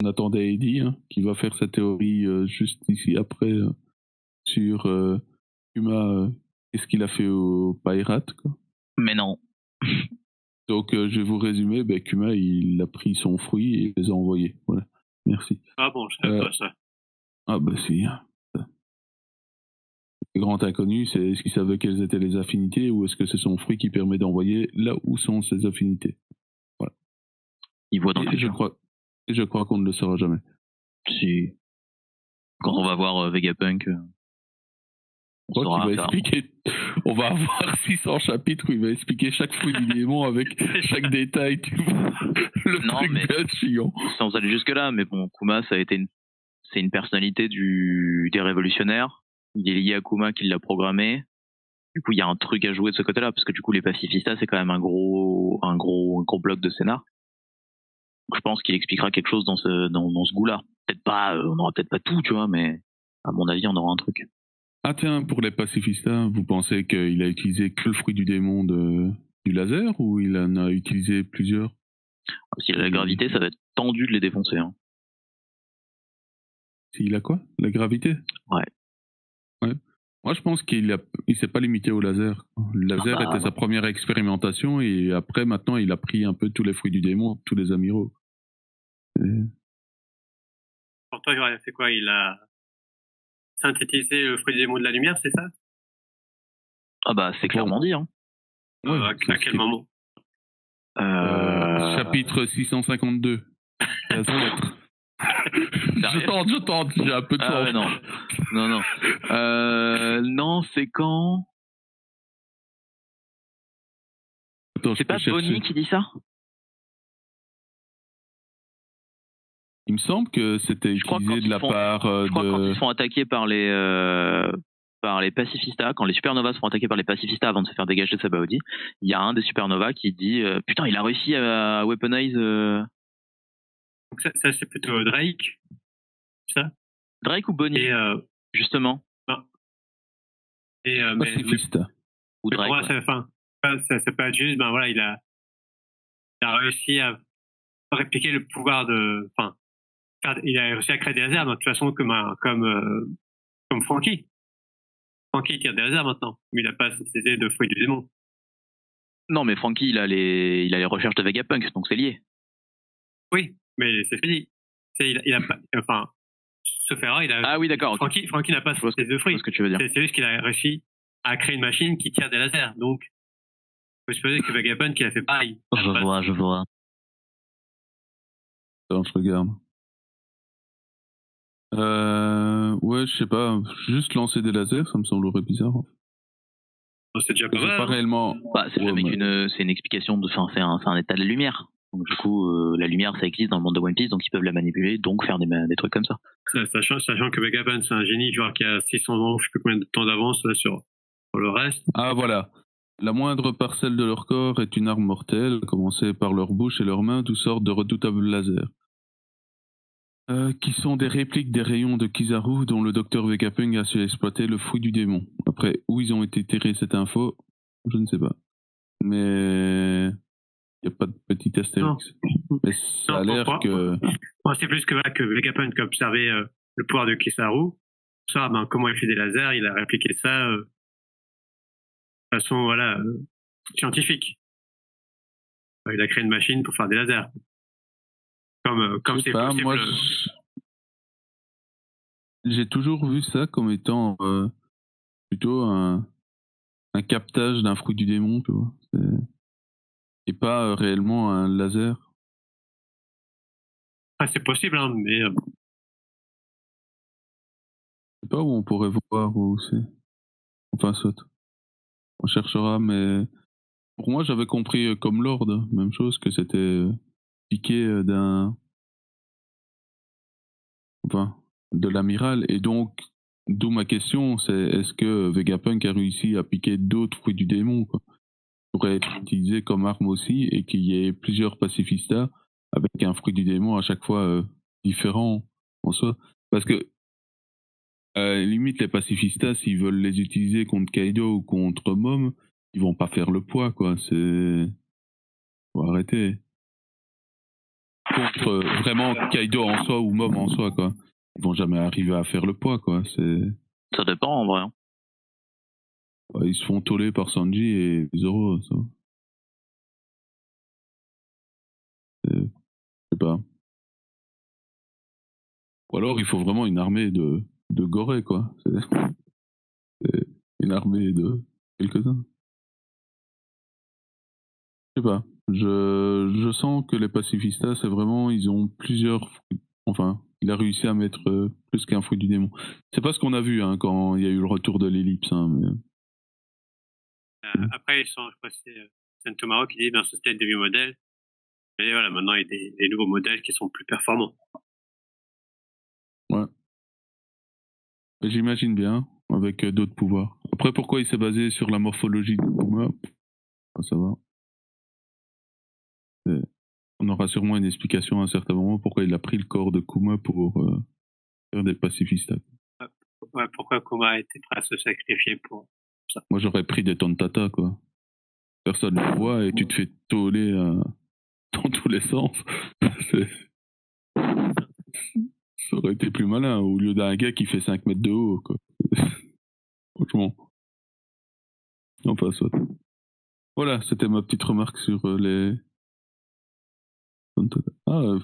On attendait Eddie, hein, qui va faire sa théorie juste ici après sur Kuma, qu'est-ce qu'il a fait au pirate, quoi. Mais non. Donc je vais vous résumer, Kuma il a pris son fruit et il les a envoyés. Voilà. Merci. Ah bon, je savais pas ça. Ah bah si. Le grand inconnu, c'est est-ce qu'il savait quelles étaient les affinités ou est-ce que c'est son fruit qui permet d'envoyer là où sont ses affinités. Voilà. Il voit dans le futur. Je crois qu'on ne le saura jamais. Si. Quand on va voir Vegapunk, on saura va expliquer. On va avoir 600 chapitres où il va expliquer chaque fruit du démon avec chaque détail, tu vois. Le truc bien chiant. Sans aller jusque-là, mais bon, Kuma, c'est une personnalité des révolutionnaires. Il est lié à Kuma qui l'a programmé. Du coup, il y a un truc à jouer de ce côté-là, parce que du coup, les pacifistas, c'est quand même un gros bloc de scénar. Donc, je pense qu'il expliquera quelque chose dans ce goût-là. Peut-être pas, on n'aura peut-être pas tout, tu vois, mais à mon avis, on aura un truc. Ah tiens, pour les pacifistas, vous pensez qu'il a utilisé que le fruit du démon du laser ou il en a utilisé plusieurs? S'il a la gravité, ça va être tendu de les défoncer. Hein. S'il a quoi? La gravité? Ouais. Moi, je pense qu'il s'est pas limité au laser. Le laser était sa première expérimentation et après, maintenant, il a pris un peu tous les fruits du démon, tous les amiraux. Pour toi, il a fait quoi? Il a synthétisé le fruit du démon de la lumière, c'est ça? Ah bah, c'est clairement dit. Hein. À quel moment? Chapitre 652. Je tente, j'ai un peu de temps. Non. Non, c'est quand? Attends, c'est pas Bonnie qui dit ça? Il me semble que c'était utilisé de la part Je crois que quand ils se font attaquer par les pacifistas, quand les supernovas se font attaquer par les pacifistas avant de se faire dégager de Sabaody, il y a un des supernovas qui dit putain, il a réussi à weaponize. Donc ça c'est plutôt Drake, ça? Drake ou Bonnie? Justement. Non. Pacifista. Ou Drake. Moi, ça peut être juste, voilà, il a réussi à répliquer le pouvoir de. Enfin, il a réussi à créer des lasers, de toute façon, comme Franky. Franky tire des lasers maintenant, mais il n'a pas synthétisé de fruits du démon. Non, mais Franky, il a les recherches de Vegapunk, donc c'est lié. Oui, mais c'est fini. Il a pas. Enfin, sauf erreur, il a. Ah oui, d'accord. Franky n'a pas synthétisé de fruits. C'est ce que tu veux dire. C'est juste qu'il a réussi à créer une machine qui tire des lasers. Donc, il faut supposer que Vegapunk, il a fait pareil. Je vois. Attends, je regarde. Ouais, je sais pas. Juste lancer des lasers, ça me semblerait bizarre. C'est déjà pas mal. Pas réellement. C'est une explication de. Enfin, c'est un état de la lumière. Donc, du coup, la lumière, ça existe dans le monde de One Piece, donc ils peuvent la manipuler, donc faire des trucs comme ça. Sachant que Vegapunk, c'est un génie, genre qui a 600 ans, je sais plus combien de temps d'avance là sur le reste. Ah, voilà. La moindre parcelle de leur corps est une arme mortelle, commencée par leur bouche et leurs mains, d'où sortent de redoutables lasers. Qui sont des répliques des rayons de Kizaru dont le docteur Vegapunk a su exploiter le fruit du démon. Après, où ils ont été tirés cette info, je ne sais pas. Mais il n'y a pas de petit astérix. Mais ça a l'air que... Moi, c'est plus que Vegapunk a observé le pouvoir de Kizaru. Ça, comment il fait des lasers, il a répliqué ça de façon scientifique. Il a créé une machine pour faire des lasers. Comme c'est possible. Moi, j'ai toujours vu ça comme étant plutôt un captage d'un fruit du démon, tu vois. Et pas réellement un laser. C'est possible, hein, mais... Je sais pas où on pourrait voir où c'est. Enfin, saute. On cherchera, mais... Pour moi, j'avais compris comme Lord, même chose, que c'était piqué d'un... Enfin, de l'amiral. Et donc, d'où ma question, c'est est-ce que Vegapunk a réussi à piquer d'autres fruits du démon, quoi, pourrait être utilisé comme arme aussi, et qu'il y ait plusieurs pacifistas avec un fruit du démon à chaque fois différent en soi. Parce que limite les pacifistas, s'ils veulent les utiliser contre Kaido ou contre Mom, ils vont pas faire le poids, quoi. C'est... Faut arrêter. contre vraiment Kaido en soi ou Mob en soi, quoi. Ils vont jamais arriver à faire le poids, quoi. Ça dépend en vrai. Ils se font toller par Sanji et Zoro, ça. Je sais pas. Ou alors il faut vraiment une armée de gorées, quoi. C'est une armée de quelques-uns. Je sais pas. Je sens que les pacifistas, c'est vraiment, ils ont plusieurs. Enfin, il a réussi à mettre plus qu'un fruit du démon. C'est pas ce qu'on a vu hein, quand il y a eu le retour de l'ellipse. Hein, mais... Après, je crois que c'est Saint-Tomaro qui dit c'était des vieux modèles. Mais voilà, maintenant il y a des nouveaux modèles qui sont plus performants. Ouais. J'imagine bien, avec d'autres pouvoirs. Après, pourquoi il s'est basé sur la morphologie de Kuma, ça va. On aura sûrement une explication à un certain moment pourquoi il a pris le corps de Kuma pour faire des pacifistas. Ouais, pourquoi Kuma a été prêt à se sacrifier pour ça. Moi, j'aurais pris des tontata, quoi. Personne ne le voit et tu te fais toller dans tous les sens. Ça aurait été plus malin au lieu d'un gars qui fait 5 mètres de haut, quoi. Franchement. Enfin, soit. Voilà, c'était ma petite remarque sur les... Ah,